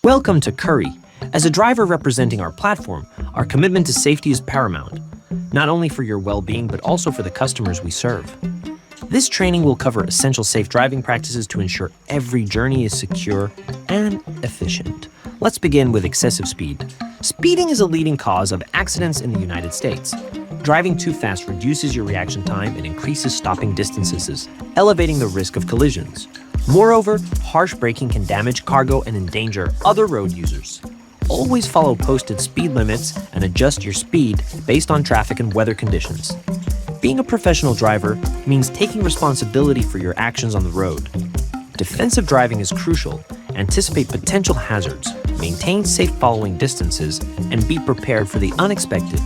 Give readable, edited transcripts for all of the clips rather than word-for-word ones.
Welcome to Curri. As a driver representing our platform, our commitment to safety is paramount, not only for your well-being, but also for the customers we serve. This training will cover essential safe driving practices to ensure every journey is secure and efficient. Let's begin with excessive speed. Speeding is a leading cause of accidents in the United States. Driving too fast reduces your reaction time and increases stopping distances, elevating the risk of collisions. Moreover, harsh braking can damage cargo and endanger other road users. Always follow posted speed limits and adjust your speed based on traffic and weather conditions. Being a professional driver means taking responsibility for your actions on the road. Defensive driving is crucial. Anticipate potential hazards, maintain safe following distances, and be prepared for the unexpected.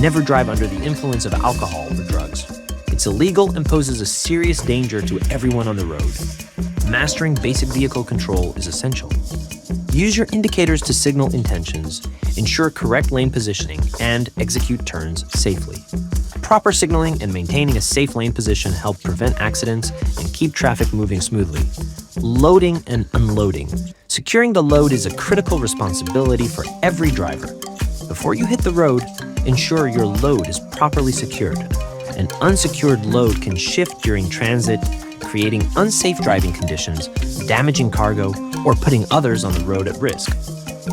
Never drive under the influence of alcohol or drugs. It's illegal and poses a serious danger to everyone on the road. Mastering basic vehicle control is essential. Use your indicators to signal intentions, ensure correct lane positioning, and execute turns safely. Proper signaling and maintaining a safe lane position help prevent accidents and keep traffic moving smoothly. Loading and unloading. Securing the load is a critical responsibility for every driver. Before you hit the road, ensure your load is properly secured. An unsecured load can shift during transit, creating unsafe driving conditions, damaging cargo, or putting others on the road at risk.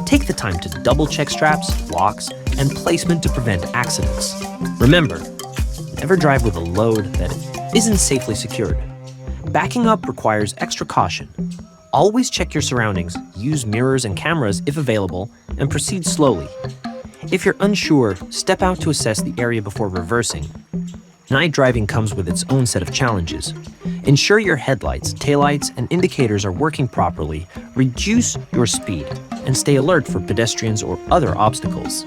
Take the time to double-check straps, locks, and placement to prevent accidents. Remember, never drive with a load that isn't safely secured. Backing up requires extra caution. Always check your surroundings, use mirrors and cameras if available, and proceed slowly. If you're unsure, step out to assess the area before reversing. Night driving comes with its own set of challenges. Ensure your headlights, taillights, and indicators are working properly, reduce your speed, and stay alert for pedestrians or other obstacles.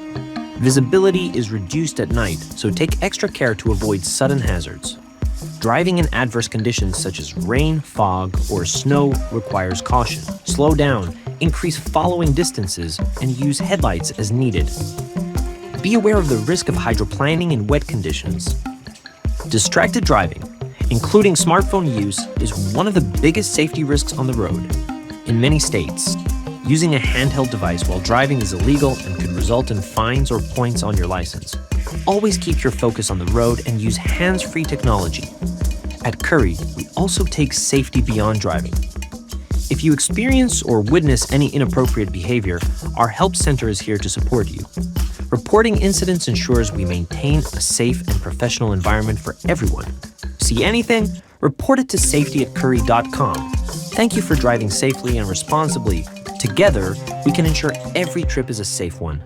Visibility is reduced at night, so take extra care to avoid sudden hazards. Driving in adverse conditions such as rain, fog, or snow requires caution. Slow down, increase following distances, and use headlights as needed. Be aware of the risk of hydroplaning in wet conditions. Distracted driving, including smartphone use, is one of the biggest safety risks on the road. In many states, using a handheld device while driving is illegal and could result in fines or points on your license. Always keep your focus on the road and use hands-free technology. At Curri, we also take safety beyond driving. If you experience or witness any inappropriate behavior, our help center is here to support you. Reporting incidents ensures we maintain a safe and professional environment for everyone. See anything? Report it to safety@curri.com. Thank you for driving safely and responsibly. Together, we can ensure every trip is a safe one.